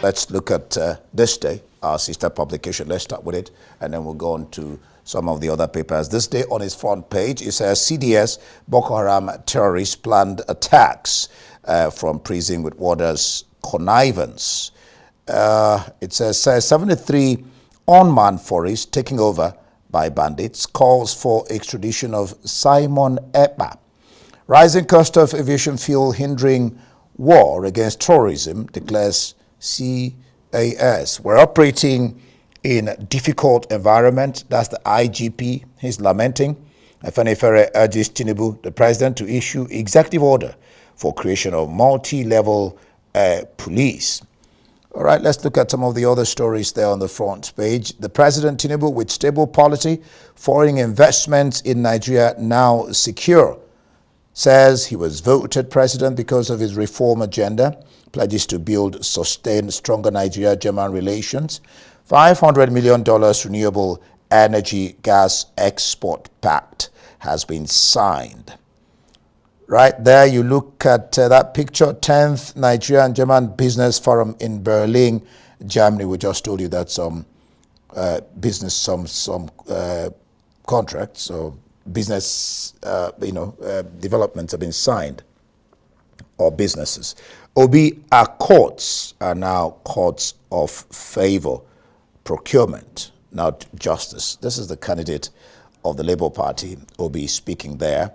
let's look at This Day, our sister publication. Let's start with it, and then we'll go on to some of the other papers. This Day, on its front page, it says CDS Boko Haram terrorists planned attacks from prison with warders connivance. It says 73 unmanned forests taking over by bandits, calls for extradition of Simon Ekpa. Rising cost of aviation fuel hindering war against terrorism, declares CAS. We're operating in a difficult environment. That's the IGP. He's lamenting. Afenifere urges Tinubu, the president, to issue executive order for creation of multi-level police. All right, let's look at some of the other stories there on the front page. The president, Tinubu, with stable policy, foreign investments in Nigeria now secure, says he was voted president because of his reform agenda, pledges to build, sustain stronger Nigeria-German relations, $500 million renewable energy gas export pact has been signed. Right there, you look at that picture, 10th Nigeria and German Business Forum in Berlin, Germany. We just told you that some contracts or business, developments have been signed, or businesses. Obi Accords are now courts of favor, procurement, not justice. This is the candidate of the Labour Party, Obi, speaking there.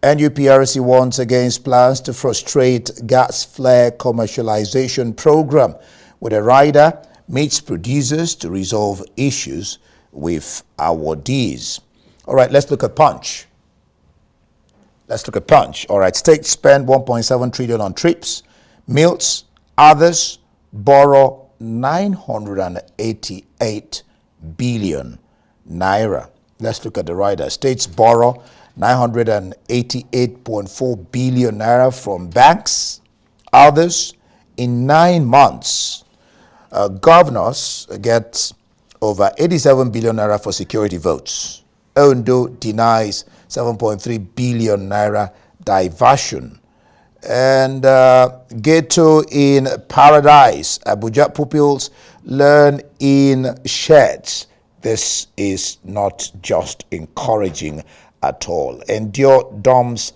NUPRC warns against plans to frustrate gas flare commercialization program, with a rider meets producers to resolve issues with awardees. All right, let's look at Punch. All right, states spend 1.7 trillion on trips, meals, others borrow 988 billion naira. Let's look at the rider. States borrow 988.4 billion naira from banks, others in 9 months. Governors get over 87 billion naira for security votes. Ondo denies 7.3 billion naira diversion. And ghetto in paradise. Abuja pupils learn in sheds. This is not just encouraging at all. Endure DOM's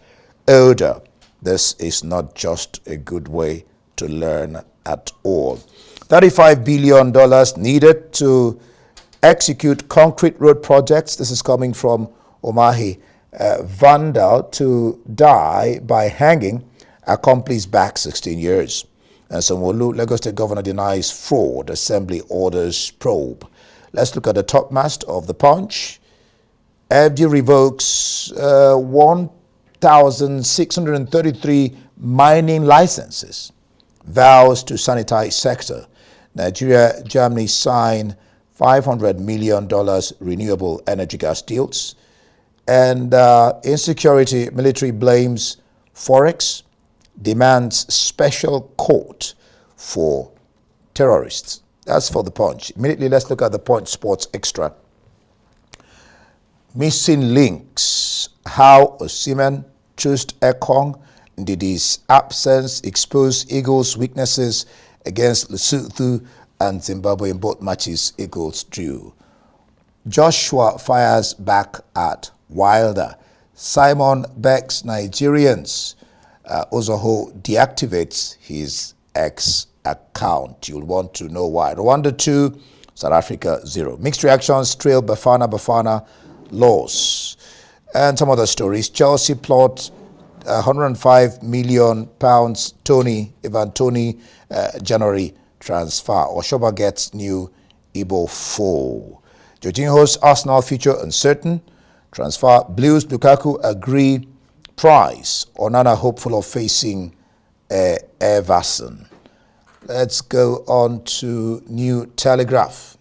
odor. This is not just a good way to learn at all. $35 billion needed to execute concrete road projects. This is coming from Omahi. Vandal to die by hanging, accomplice back 16 years. And Sanwo-Olu, Lagos State Governor, denies fraud. Assembly orders probe. Let's look at the top mast of the Punch. FD revokes 1,633 mining licenses. Vows to sanitize sector. Nigeria, Germany sign $500 million renewable energy gas deals. And insecurity, military blames Forex, demands special court for terrorists. That's for the Punch. Immediately, let's look at the Punch Sports Extra. Missing links. How Osimhen chose Ekong. Ndidi's absence exposed Eagles' weaknesses against Lesotho and Zimbabwe in both matches Eagles drew. Joshua fires back at Wilder. Simon begs Nigerians. Ozoho deactivates his ex account. You'll want to know why. Rwanda 2, South Africa 0. Mixed reactions trail Bafana loss. And some other stories. Chelsea plot £105 million Ivan Toney January transfer. Oshoba gets new Igbo foe. Jorginho's Arsenal future uncertain. Transfer Blues Lukaku agree price. Onana hopeful of facing Everson. Let's go on to New Telegraph.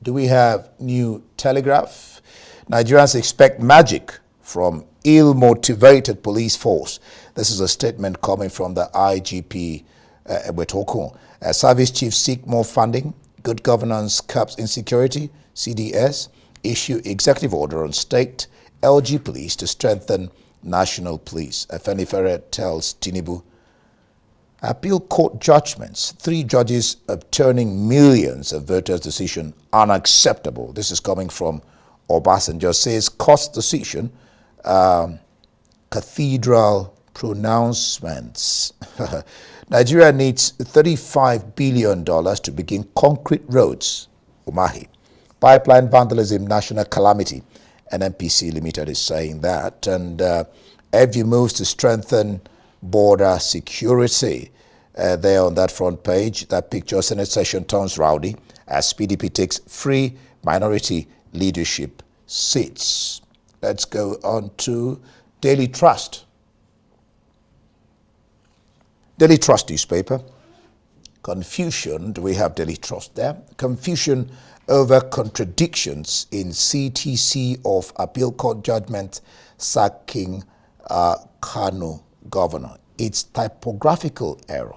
Do we have New Telegraph? Nigerians expect magic from ill-motivated police force. This is a statement coming from the IGP, Ebetokun. Service chiefs seek more funding. Good governance curbs insecurity. CDS issue executive order on state LG police to strengthen national police. Afenifere tells Tinubu Appeal court judgments. 3 judges overturning millions of voters' decision unacceptable. This is coming from Obasanjo. Says cost decision. Cathedral pronouncements. Nigeria needs $35 billion to begin concrete roads. Umahi. Pipeline vandalism, national calamity. NNPC Limited is saying that. And FG moves to strengthen border security. There on that front page, that picture, Senate session turns rowdy as PDP takes free minority leadership seats. Let's go on to Daily Trust. Daily Trust newspaper. Confusion, do we have Daily Trust there? Confusion over contradictions in CTC of appeal court judgment sacking Kano governor. It's typographical error.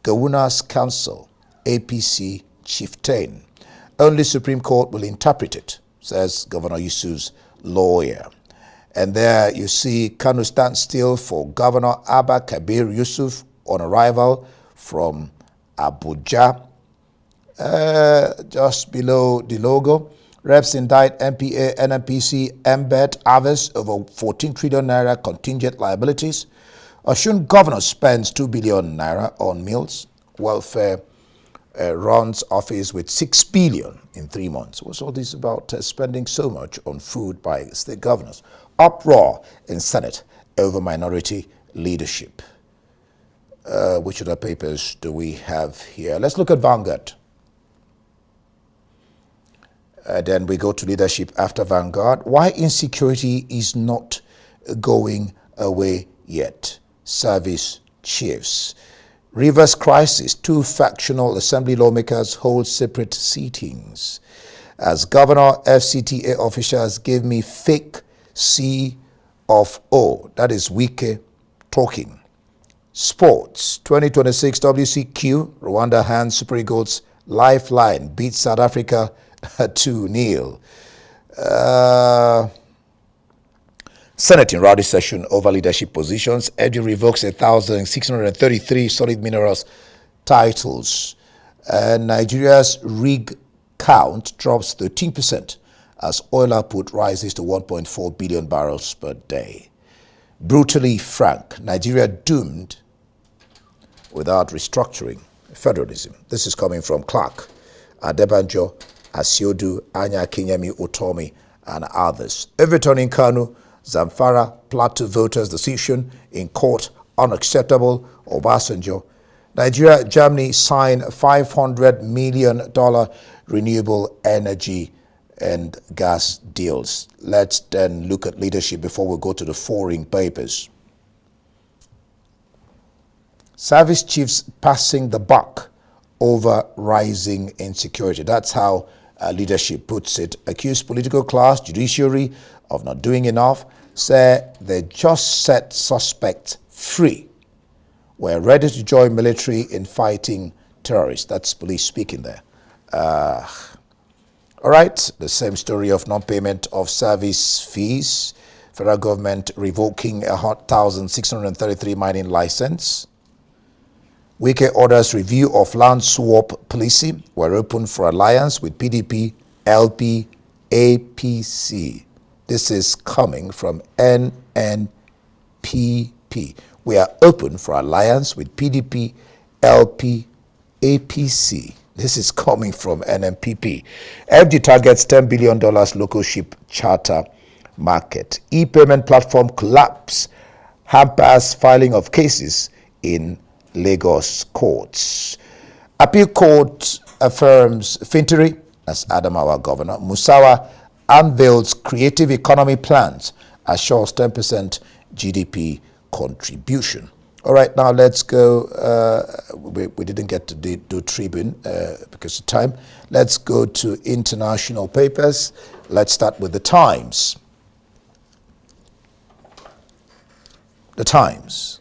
Gawuna's counsel, APC chieftain. Only Supreme Court will interpret it, says Governor Yusuf's lawyer. And there you see Kano stands still for Governor Abba Kabir Yusuf on arrival from Abuja. Just below the logo, reps indict MPA, NNPC, MBET, others over 14 trillion naira contingent liabilities. Osun governor spends 2 billion naira on meals. Welfare runs office with 6 billion in 3 months. What's all this about spending so much on food by state governors? Uproar in Senate over minority leadership. Which other papers do we have here? Let's look at Vanguard. Then we go to leadership after Vanguard. Why insecurity is not going away yet? Service chiefs. Rivers crisis. 2 factional assembly lawmakers hold separate sittings. As governor, FCTA officials gave me fake C of O. That is Wike talking. Sports. 2026 WCQ. Rwanda hands Super Eagles lifeline. Beats South Africa 2-0. Senate in rowdy session over leadership positions. Edu revokes 1,633 solid minerals titles. Nigeria's rig count drops 13% as oil output rises to 1.4 billion barrels per day. Brutally frank, Nigeria doomed without restructuring federalism. This is coming from Clark, Adebanjo, Asiodu, Anya Kinyemi, Utomi, and others. Overturning Kanu, Zamfara, Plateau voters' decision in court unacceptable. Obasanjo. Nigeria, Germany sign $500 million renewable energy and gas deals. Let's then look at leadership before we go to the foreign papers. Service chiefs passing the buck over rising insecurity. That's how leadership puts it. Accused political class, judiciary of not doing enough. Say they just set suspects free. We're ready to join military in fighting terrorists. That's police speaking there. All right, the same story of non-payment of service fees. Federal government revoking 1,633 mining license. Wike orders review of land swap policy. We're open for alliance with PDP, LP, APC. This is coming from NNPP. We are open for alliance with PDP, LP, APC. This is coming from NNPP. FD targets $10 billion local ship charter market. E-payment platform collapse hampers filing of cases in Lagos courts. Appeal court affirms Fintiri as Adamawa governor. Musawa unveils creative economy plans, assures 10% GDP contribution. All right, now let's go. We didn't get to do Tribune because of time. Let's go to international papers. Let's start with the Times. The Times.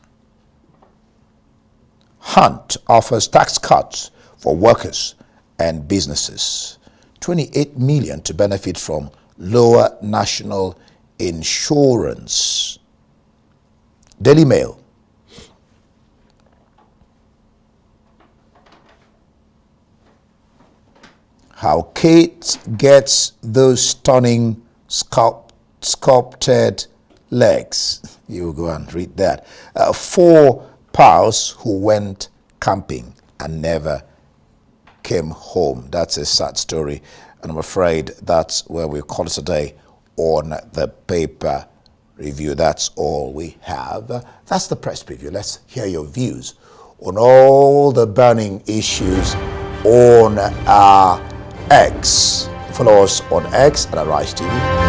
Hunt offers tax cuts for workers and businesses. 28 million to benefit from lower national insurance. Daily Mail. how Kate gets those stunning sculpted legs. You go and read that. 4 pals who went camping and never came home. That's a sad story, and I'm afraid that's where we call it today on the paper review. That's all we have. That's the press preview. Let's hear your views on all the burning issues on our X. Follow us on X at Arise TV.